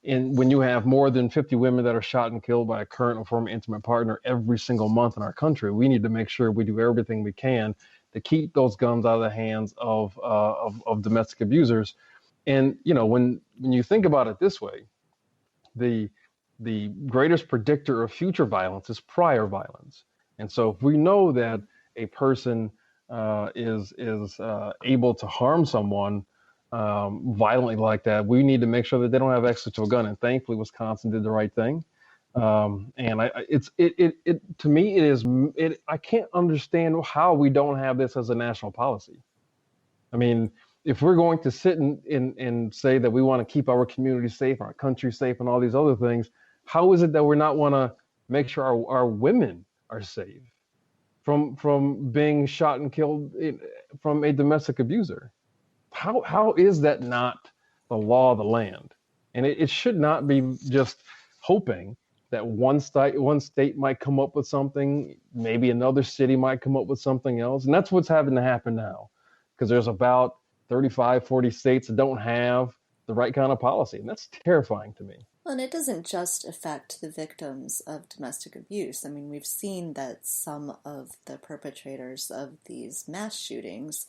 And when you have more than 50 women that are shot and killed by a current or former intimate partner every single month in our country, we need to make sure we do everything we can to keep those guns out of the hands of domestic abusers. And when you think about it this way, the greatest predictor of future violence is prior violence. And so if we know that a person is able to harm someone violently like that, we need to make sure that they don't have access to a gun. And thankfully, Wisconsin did the right thing. And to me, I can't understand how we don't have this as a national policy. I mean, if we're going to sit and say that we want to keep our community safe, our country safe, and all these other things, how is it that we're not want to make sure our women are safe from being shot and killed from a domestic abuser? How is that not the law of the land? And it should not be just hoping that one state might come up with something, maybe another city might come up with something else. And that's what's having to happen now, because there's about 35, 40 states that don't have the right kind of policy. And that's terrifying to me. Well, and it doesn't just affect the victims of domestic abuse. I mean, we've seen that some of the perpetrators of these mass shootings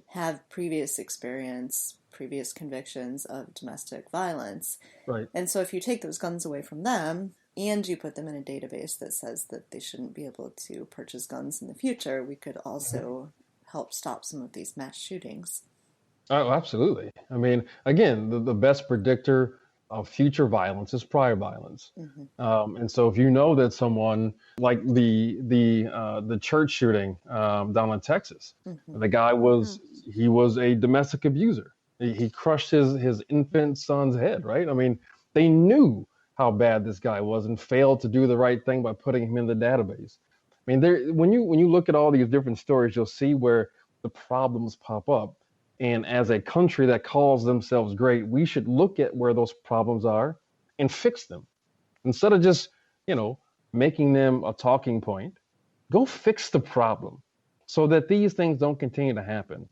have previous experience, previous convictions of domestic violence. Right. And so if you take those guns away from them and you put them in a database that says that they shouldn't be able to purchase guns in the future, we could also help stop some of these mass shootings. Oh, absolutely. I mean, again, the best predictor of future violence is prior violence. And so if you know that someone, like the church shooting down in Texas, the guy was a domestic abuser. He crushed his infant son's head, right? I mean, they knew how bad this guy was and failed to do the right thing by putting him in the database. I mean, when you look at all these different stories, you'll see where the problems pop up. And as a country that calls themselves great, we should look at where those problems are and fix them. Instead of just, making them a talking point, go fix the problem so that these things don't continue to happen.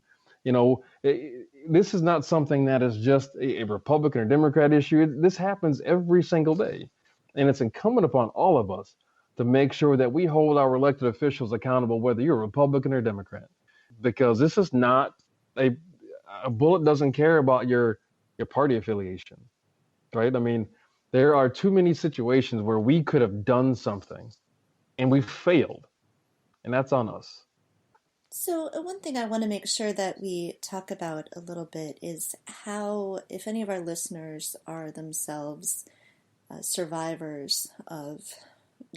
This is not something that is just a Republican or Democrat issue. This happens every single day. And it's incumbent upon all of us to make sure that we hold our elected officials accountable, whether you're a Republican or Democrat, because this is not a bullet doesn't care about your party affiliation, right? I mean, there are too many situations where we could have done something and we failed, and that's on us. So one thing I want to make sure that we talk about a little bit is how, if any of our listeners are themselves survivors of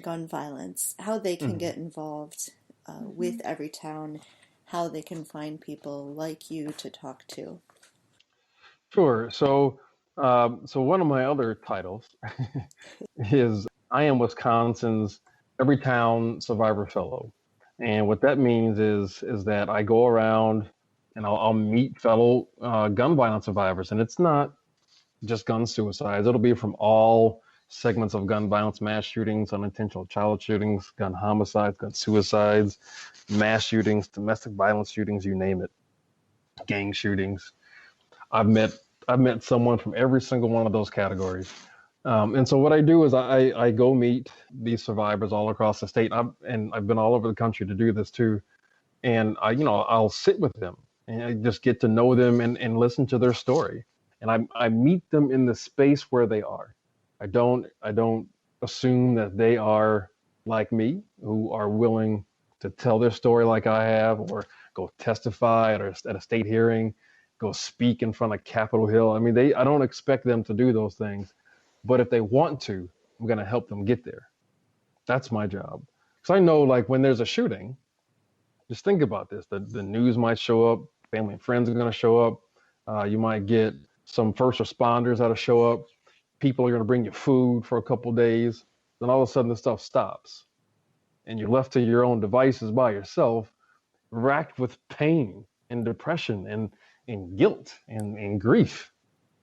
gun violence, how they can get involved with Everytown, how they can find people like you to talk to. Sure. So one of my other titles is I am Wisconsin's Everytown Survivor Fellow. And what that means is that I go around and I'll meet fellow gun violence survivors. And it's not just gun suicides. It'll be from all segments of gun violence: mass shootings, unintentional child shootings, gun homicides, gun suicides, mass shootings, domestic violence shootings, you name it, gang shootings. I've met someone from every single one of those categories. And so what I do is I go meet these survivors all across the state. I've been all over the country to do this too. And I'll sit with them and I just get to know them and listen to their story. And I meet them in the space where they are. I don't assume that they are like me, who are willing to tell their story like I have, or go testify at a state hearing, go speak in front of Capitol Hill. I mean, I don't expect them to do those things, but if they want to, I'm going to help them get there. That's my job. Because I know, like, when there's a shooting, just think about this. The news might show up, family and friends are going to show up. You might get some first responders that'll show up. People are going to bring you food for a couple of days. Then all of a sudden, the stuff stops. And you're left to your own devices by yourself, racked with pain and depression and guilt and grief.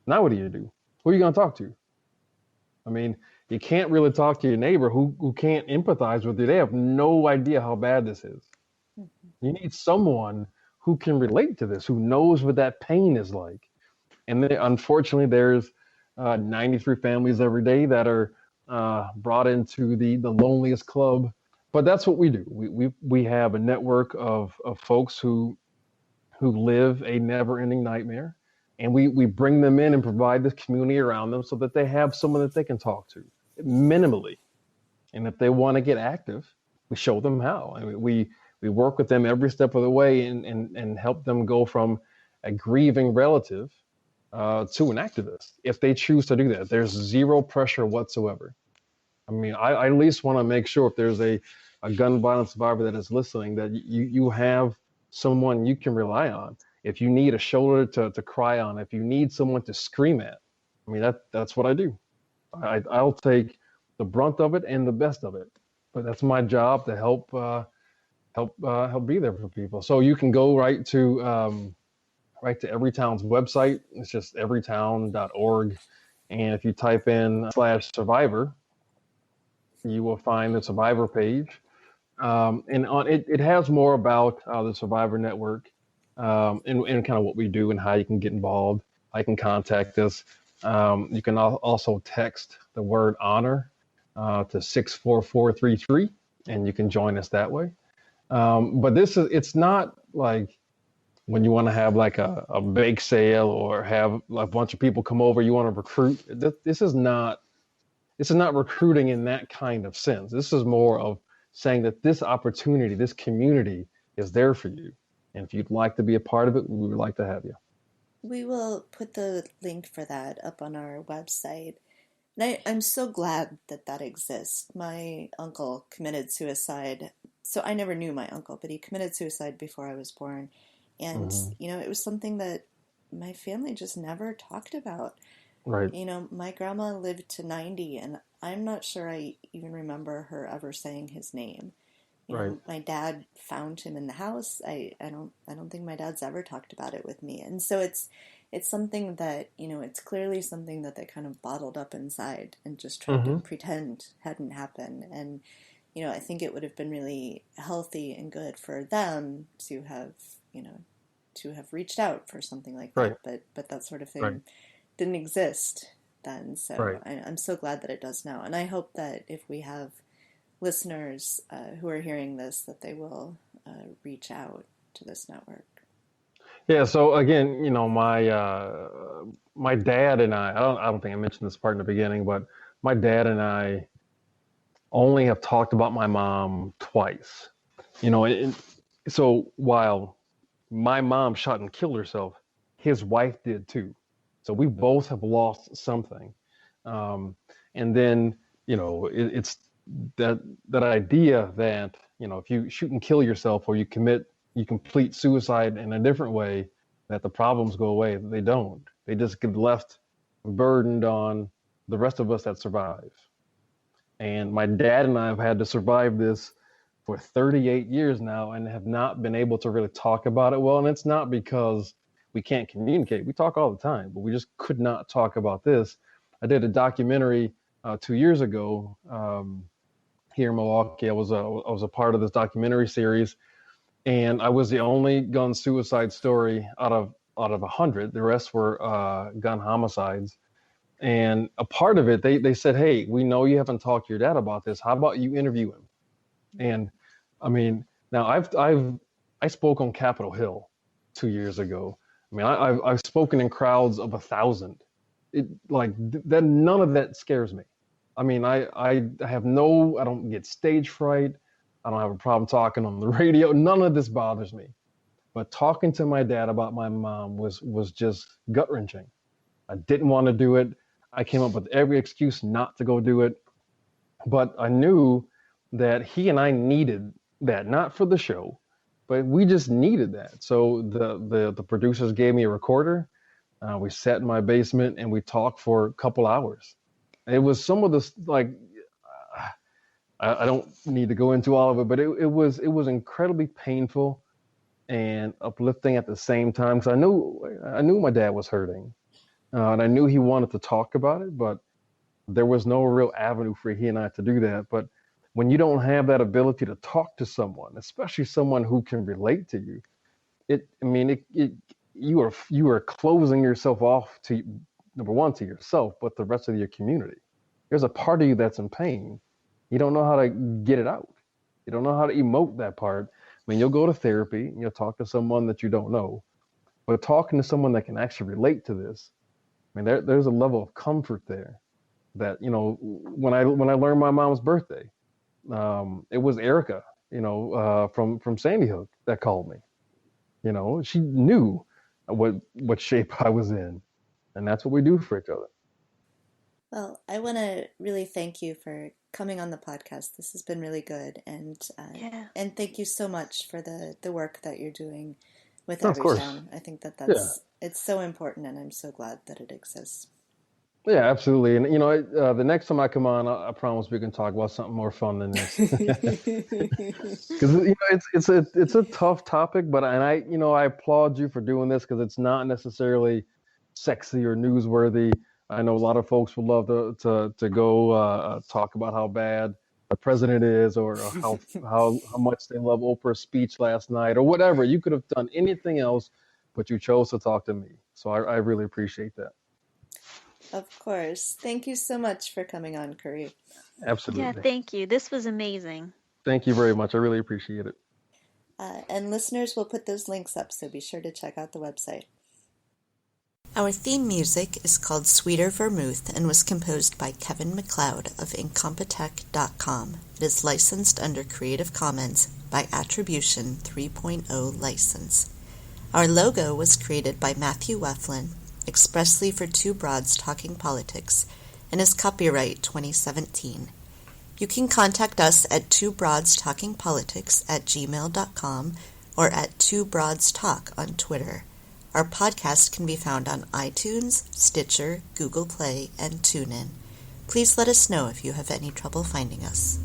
Now what do? Who are you going to talk to? I mean, you can't really talk to your neighbor who can't empathize with you. They have no idea how bad this is. You need someone who can relate to this, who knows what that pain is like. And then, unfortunately, there's 93 families every day that are brought into the loneliest club. But that's what we do. We have a network of folks who live a never-ending nightmare, and we bring them in and provide this community around them so that they have someone that they can talk to minimally. And if they want to get active, we show them how. I mean, we work with them every step of the way and help them go from a grieving relative to an activist if they choose to do that. There's zero pressure whatsoever. I mean, I at least want to make sure if there's a gun violence survivor that is listening, that you have someone you can rely on. If you need a shoulder to cry on, if you need someone to scream at, I mean, that's what I do. I'll take the brunt of it and the best of it, but that's my job to help be there for people. So you can go right to Everytown's website. It's just everytown.org, and if you type in /survivor, you will find the survivor page. And on it has more about the Survivor Network, and kind of what we do and how you can get involved. How you can contact us. You can also text the word honor to 64433, and you can join us that way. But it's not like when you want to have like a bake sale or have a bunch of people come over, you want to recruit. This is not recruiting in that kind of sense. This is more of saying that this opportunity, this community is there for you. And if you'd like to be a part of it, we would like to have you. We will put the link for that up on our website. And I'm so glad that that exists. My uncle committed suicide. So I never knew my uncle, but he committed suicide before I was born. And, it was something that my family just never talked about. Right. My grandma lived to 90, and I'm not sure I even remember her ever saying his name. My dad found him in the house. I don't think my dad's ever talked about it with me. And so it's something that, it's clearly something that they kind of bottled up inside and just tried to pretend hadn't happened. And, I think it would have been really healthy and good for them to have, reached out for something like that. But that sort of thing didn't exist then. So I'm so glad that it does now. And I hope that if we have listeners who are hearing this, that they will reach out to this network. Yeah. So again, my dad and I don't think I mentioned this part in the beginning, but my dad and I only have talked about my mom twice. So while my mom shot and killed herself, his wife did too. So we both have lost something. And then, it's that idea that, if you shoot and kill yourself or you complete suicide in a different way, that the problems go away. They don't. They just get left burdened on the rest of us that survive. And my dad and I have had to survive this for 38 years now and have not been able to really talk about it well. And it's not because we can't communicate. We talk all the time, but we just could not talk about this. I did a documentary 2 years ago here in Milwaukee. I was a part of this documentary series, and I was the only gun suicide story out of 100. The rest were gun homicides. And a part of it, they said, "Hey, we know you haven't talked to your dad about this. How about you interview him?" And I mean, now I spoke on Capitol Hill 2 years ago. I mean, I've spoken in crowds of 1,000. That none of that scares me. I mean, I don't get stage fright. I don't have a problem talking on the radio. None of this bothers me. But talking to my dad about my mom was just gut wrenching. I didn't want to do it. I came up with every excuse not to go do it. But I knew that he and I needed that, not for the show, but we just needed that. So the producers gave me a recorder. We sat in my basement and we talked for a couple hours. It was some of this, I don't need to go into all of it, but it was incredibly painful and uplifting at the same time. Because I knew my dad was hurting, and I knew he wanted to talk about it, but there was no real avenue for he and I to do that. But when you don't have that ability to talk to someone, especially someone who can relate to you, you are closing yourself off to number one, to yourself, but the rest of your community. There's a part of you that's in pain. You don't know how to get it out. You don't know how to emote that part. I mean, you'll go to therapy, and you'll talk to someone that you don't know, but talking to someone that can actually relate to this, I mean, there's a level of comfort there that, when I learned my mom's birthday, it was Erica, from Sandy Hook that called me. She knew what shape I was in, and that's what we do for each other. Well, I want to really thank you for coming on the podcast. This has been really good, and thank you so much for the work that you're doing with Everytown. I think it's so important, and I'm so glad that it exists. Yeah, absolutely. And the next time I come on, I promise we can talk about something more fun than this. Because it's a tough topic, but I applaud you for doing this, because it's not necessarily sexy or newsworthy. I know a lot of folks would love to go talk about how bad the president is, or how much they love Oprah's speech last night, or whatever. You could have done anything else, but you chose to talk to me. So I really appreciate that. Of course. Thank you so much for coming on, Khary. Absolutely. Yeah, thank you. This was amazing. Thank you very much. I really appreciate it. And listeners, will put those links up, so be sure to check out the website. Our theme music is called Sweeter Vermouth and was composed by Kevin MacLeod of Incompetech.com. It is licensed under Creative Commons by Attribution 3.0 license. Our logo was created by Matthew Weflin, expressly for Two Broads Talking Politics, and is copyright 2017. You can contact us at twobroadstalkingpolitics@gmail.com or at twobroadstalk on Twitter. Our podcast can be found on iTunes, Stitcher, Google Play, and TuneIn. Please let us know if you have any trouble finding us.